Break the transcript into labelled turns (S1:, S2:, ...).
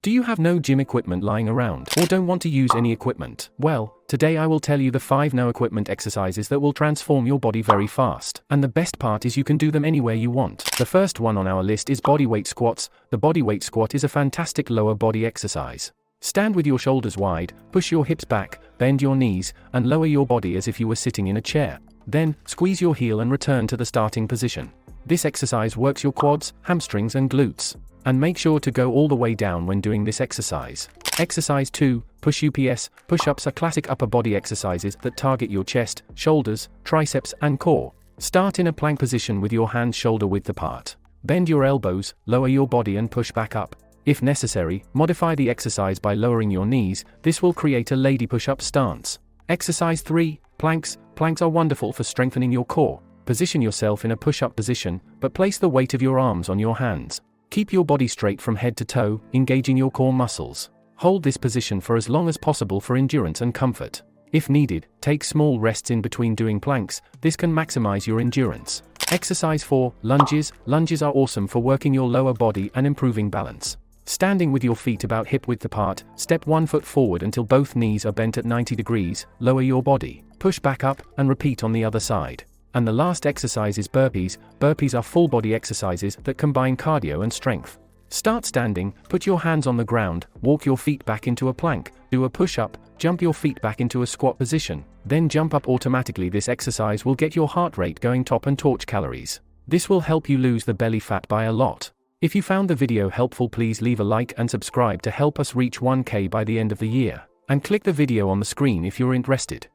S1: Do you have no gym equipment lying around, or don't want to use any equipment? Well, today I will tell you the 5 no equipment exercises that will transform your body very fast. And the best part is you can do them anywhere you want. The first one on our list is bodyweight squats. The bodyweight squat is a fantastic lower body exercise. Stand with your shoulders wide, push your hips back, bend your knees, and lower your body as if you were sitting in a chair. Then, squeeze your heel and return to the starting position. This exercise works your quads, hamstrings and glutes. And make sure to go all the way down when doing this exercise. Exercise 2, push ups. Push-ups are classic upper body exercises that target your chest, shoulders, triceps and core. Start in a plank position with your hands shoulder width apart. Bend your elbows, lower your body and push back up. If necessary, modify the exercise by lowering your knees. This will create a lady push-up stance. Exercise 3, planks. Planks are wonderful for strengthening your core. Position yourself in a push-up position, but place the weight of your arms on your hands. Keep your body straight from head to toe, engaging your core muscles. Hold this position for as long as possible for endurance and comfort. If needed, take small rests in between doing planks. This can maximize your endurance. Exercise 4, lunges. Lunges are awesome for working your lower body and improving balance. Standing with your feet about hip width apart, step 1 foot forward until both knees are bent at 90 degrees, lower your body, push back up, and repeat on the other side. And the last exercise is burpees. Burpees are full body exercises that combine cardio and strength. Start standing, put your hands on the ground, walk your feet back into a plank, do a push-up, jump your feet back into a squat position, then jump up automatically. This exercise will get your heart rate going top and torch calories. This will help you lose the belly fat by a lot. If you found the video helpful, please leave a like and subscribe to help us reach 1K by the end of the year. And click the video on the screen if you're interested.